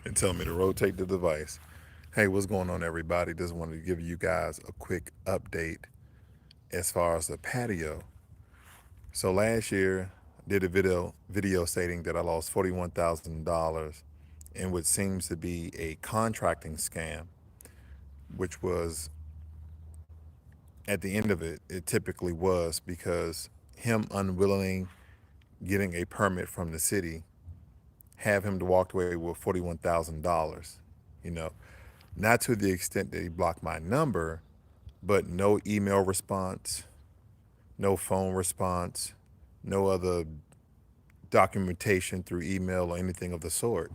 and tell me to rotate the device. Hey, what's going on, everybody? Just wanted to give you guys a quick update as far as the patio. So last year, I did a video stating that I lost $41,000 in what seems to be a contracting scam, which was at the end of it, it typically was because him unwilling getting a permit from the city have him to walk away with $41,000. You know, not to the extent that he blocked my number, but no email response, no phone response, no other documentation through email or anything of the sort.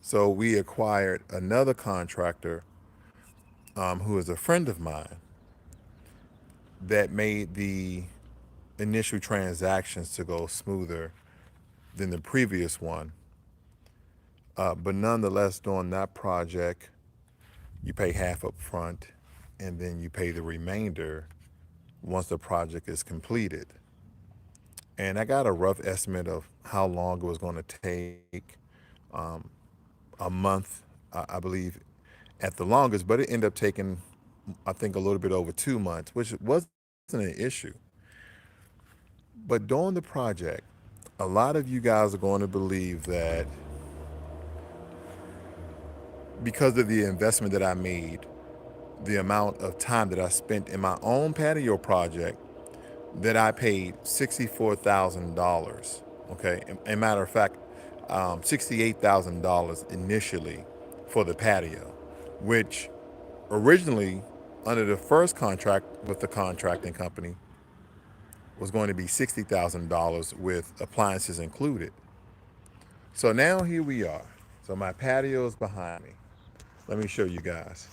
So we acquired another contractor who is a friend of mine that made the initial transactions to go smoother than the previous one. But nonetheless, during that project, you pay half up front and then you pay the remainder once the project is completed. And I got a rough estimate of how long it was going to take, um, a month, I believe, at the longest, but it ended up taking, I think, a little bit over 2 months, which wasn't an issue. But during the project, a lot of you guys are going to believe that because of the investment that I made, the amount of time that I spent in my own patio project, that I paid $64,000. Okay, a matter of fact, $68,000 initially for the patio, which originally under the first contract with the contracting company was going to be $60,000 with appliances included. So now here we are. So my patio is behind me. Let me show you guys.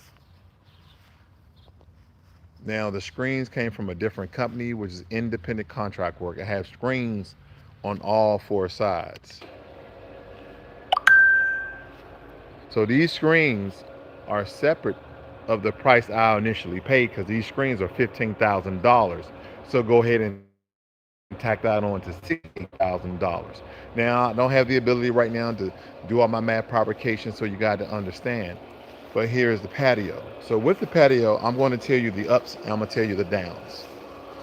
Now the screens came from a different company, which is independent contract work. I have screens on all four sides. So these screens are separate of the price I initially paid because these screens are $15,000. So go ahead and tack that on to $68,000. Now I don't have the ability right now to do all my math fabrication, so you got to understand. But here's the patio. So with the patio, I'm going to tell you the ups and I'm going to tell you the downs.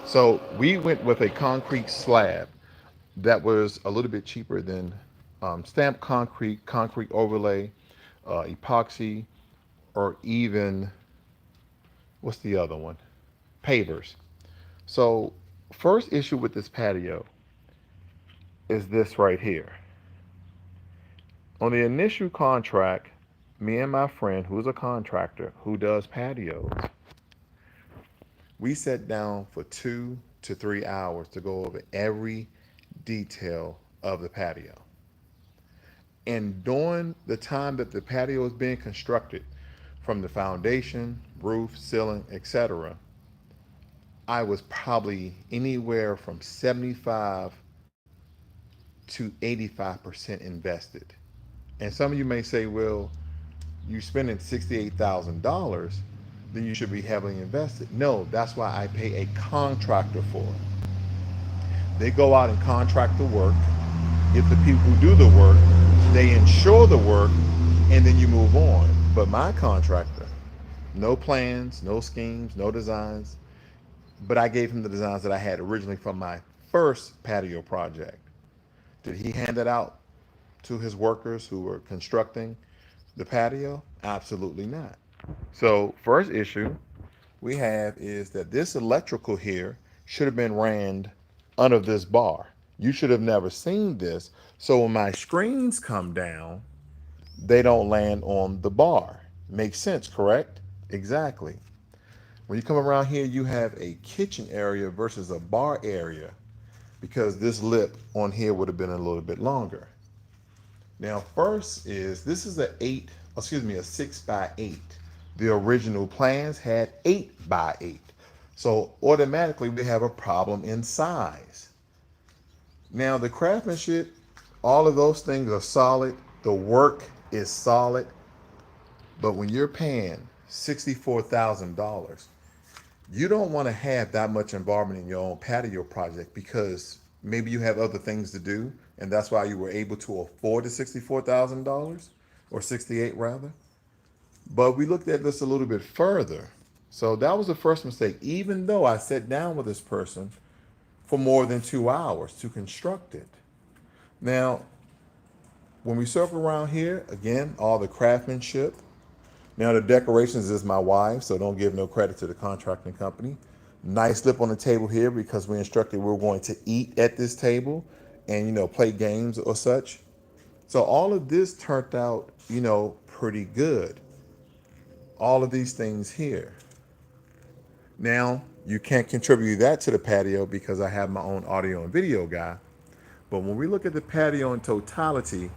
So we went with a concrete slab that was a little bit cheaper than stamped concrete, concrete overlay, epoxy, or even what's the other one? Pavers. So first issue with this patio is this right here. On the initial contract, me and my friend, who's a contractor who does patios, we sat down for 2 to 3 hours to go over every detail of the patio. And during the time that the patio was being constructed, from the foundation, roof, ceiling, etc., I was probably anywhere from 75 to 85% invested. And some of you may say, well, you spending $68,000, then you should be heavily invested. No, that's why I pay a contractor for it. They go out and contract the work, get the people who do the work, they insure the work, and then you move on. But my contractor, no plans, no schemes, no designs, but I gave him the designs that I had originally from my first patio project. Did he hand it out to his workers who were constructing the patio? Absolutely not. So, first issue we have is that this electrical here should have been ran under this bar. You should have never seen this. So, when my screens come down, they don't land on the bar. Makes sense, correct? Exactly. When you come around here, you have a kitchen area versus a bar area because this lip on here would have been a little bit longer. Now, first is this is a 6x8. The original plans had 8x8. So automatically we have a problem in size. Now the craftsmanship, all of those things are solid. The work is solid. But when you're paying $64,000, you don't want to have that much involvement in your own patio project because maybe you have other things to do and that's why you were able to afford the $64,000. or 68 rather. But we looked at this a little bit further. So that was the first mistake, even though I sat down with this person for more than 2 hours to construct it. Now, when we circle around here, again, all the craftsmanship. Now, the decorations is my wife, so don't give no credit to the contracting company. Nice lip on the table here because we instructed we're going to eat at this table and, play games or such. So all of this turned out, pretty good. All of these things here. Now, you can't contribute that to the patio because I have my own audio and video guy. But when we look at the patio in totality,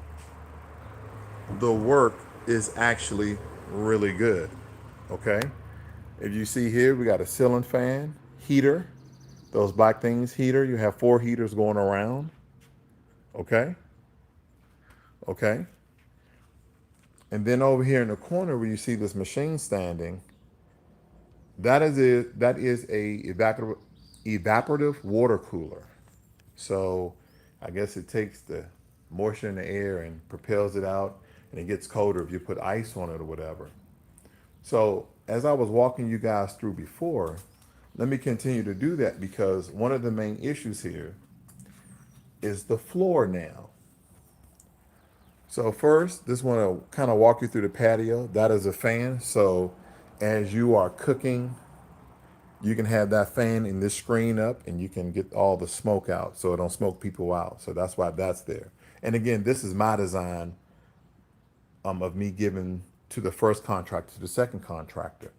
the work is actually really good. Okay? If you see here, we got a ceiling fan, heater, those black things, heater. You have 4 heaters going around. Okay? Okay? And then over here in the corner where you see this machine standing, that is a evaporative water cooler. So I guess it takes the moisture in the air and propels it out, and it gets colder if you put ice on it or whatever. So as I was walking you guys through before, let me continue to do that because one of the main issues here is the floor now. So first, just want to kind of walk you through the patio. That is a fan. So as you are cooking, you can have that fan and this screen up and you can get all the smoke out so it don't smoke people out. So that's why that's there. And again, this is my design of me giving to the first contractor to the second contractor.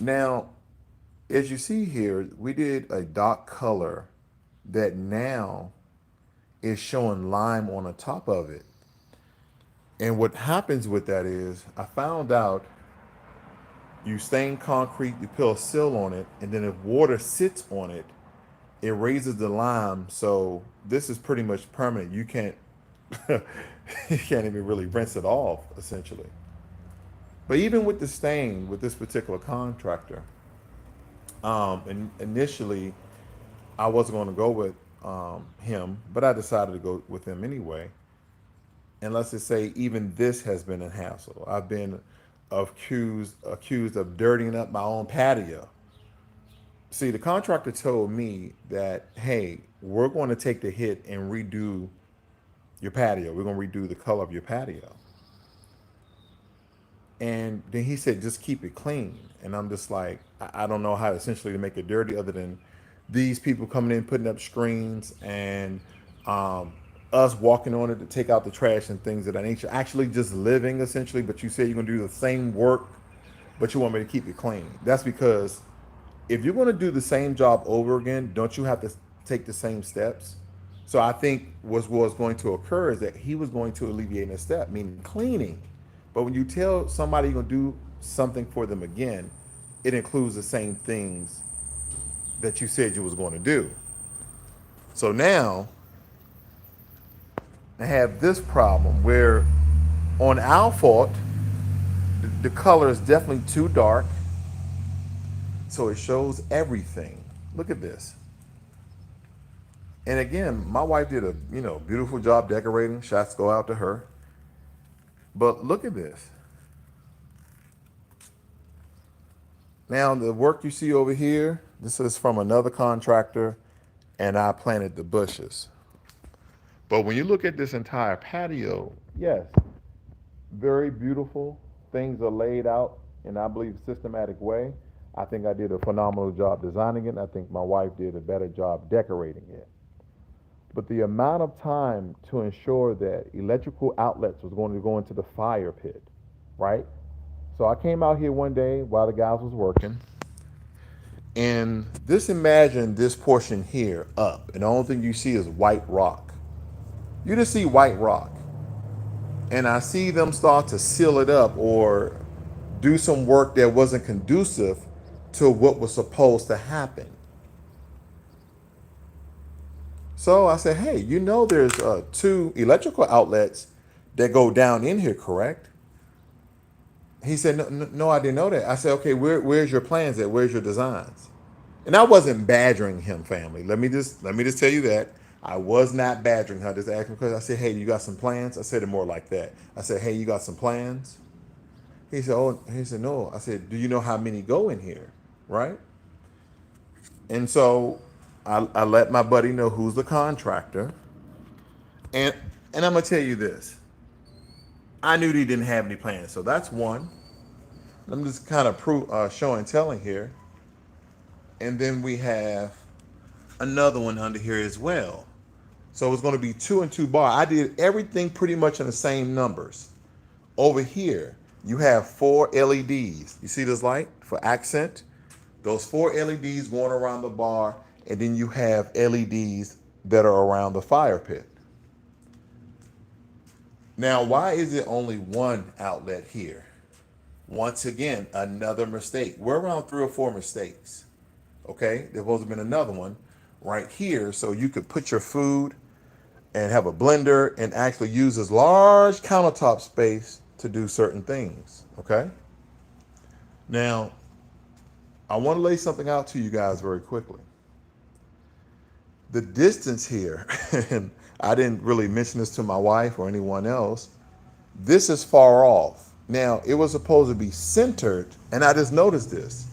Now, as you see here, we did a dark color that now is showing lime on the top of it. And what happens with that is I found out you stain concrete, you put a seal on it, and then if water sits on it, it raises the lime. So this is pretty much permanent. You can't you can't even really rinse it off, essentially. But even with the stain with this particular contractor, and initially I wasn't going to go with him, but I decided to go with him anyway. And let's just say even this has been a hassle. I've been accused of dirtying up my own patio. See, the contractor told me that, hey, we're going to take the hit and redo your patio. We're going to redo the color of your patio. And then he said, just keep it clean. And I'm just like, I don't know how essentially to make it dirty other than these people coming in, putting up screens, and um, us walking on it to take out the trash and things of that nature. Actually, just living essentially. But you say you're going to do the same work, but you want me to keep it clean. That's because if you're going to do the same job over again, don't you have to take the same steps? So I think what was going to occur is that he was going to alleviate a step, meaning cleaning. But when you tell somebody you're going to do something for them again, it includes the same things that you said you was going to do. So now I have this problem where on our fault, the color is definitely too dark. So it shows everything. Look at this. And again, my wife did a beautiful job decorating. Shots go out to her. But look at this. Now the work you see over here, this is from another contractor, and I planted the bushes. But when you look at this entire patio, yes, very beautiful. Things are laid out in, I believe, a systematic way. I think I did a phenomenal job designing it. And I think my wife did a better job decorating it. But the amount of time to ensure that electrical outlets was going to go into the fire pit, right? So I came out here one day while the guys was working, and just imagine this portion here up, and the only thing you see is white rock. You just see white rock. And I see them start to seal it up or do some work that wasn't conducive to what was supposed to happen. So I said, hey, there's 2 electrical outlets that go down in here, correct? He said, no, no, no, I didn't know that. I said, okay, where's your plans at? Where's your designs? And I wasn't badgering him, family. Let me just tell you that. I was not badgering her. Just asking because I said, "Hey, you got some plans?" I said it more like that. I said, "Hey, you got some plans?" He said, "Oh," he said, "No." I said, "Do you know how many go in here?" Right? And so I let my buddy know who's the contractor, and I'm gonna tell you this. I knew he didn't have any plans, so that's one. I'm just kind of show and telling here, and then we have another one under here as well. So it's going to be 2 and 2 bar. I did everything pretty much in the same numbers. Over here, you have 4 LEDs. You see this light for accent? Those 4 LEDs going around the bar, and then you have LEDs that are around the fire pit. Now, why is it only one outlet here? Once again, another mistake. We're around 3 or 4 mistakes. Okay, there supposed to have been another one right here, so you could put your food and have a blender and actually use this large countertop space to do certain things. Okay. Now, I want to lay something out to you guys very quickly. The distance here, and I didn't really mention this to my wife or anyone else, this is far off. Now, it was supposed to be centered, and I just noticed this.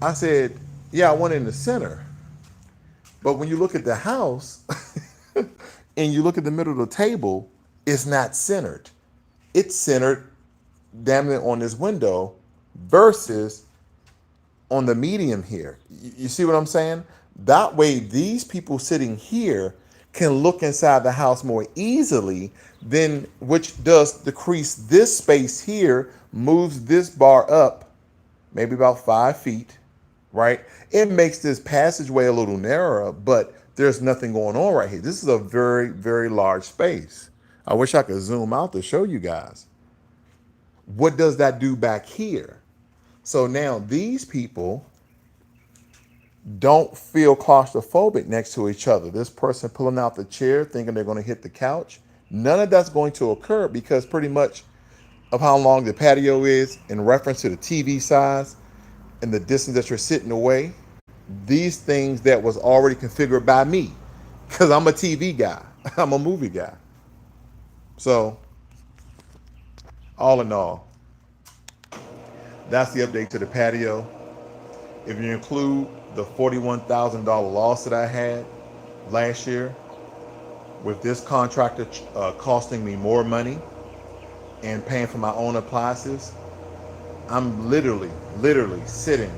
I said, yeah, I want it in the center. But when you look at the house and you look at the middle of the table, it's not centered. It's centered damn it on this window versus on the medium here. You see what I'm saying? That way, these people sitting here can look inside the house more easily, then which does decrease this space here, moves this bar up maybe about 5 feet, right? It makes this passageway a little narrower, but there's nothing going on right here. This is a very, very large space. I wish I could zoom out to show you guys. What does that do back here? So now these people don't feel claustrophobic next to each other. This person pulling out the chair thinking they're going to hit the couch. None of that's going to occur because pretty much of how long the patio is in reference to the TV size and the distance that you're sitting away. These things that was already configured by me because I'm a TV guy. I'm a movie guy. So all in all, that's the update to the patio. If you include the $41,000 loss that I had last year, with this contractor costing me more money and paying for my own appliances, I'm literally standing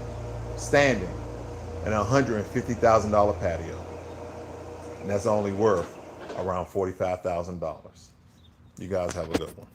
in a $150,000 patio. And that's only worth around $45,000. You guys have a good one.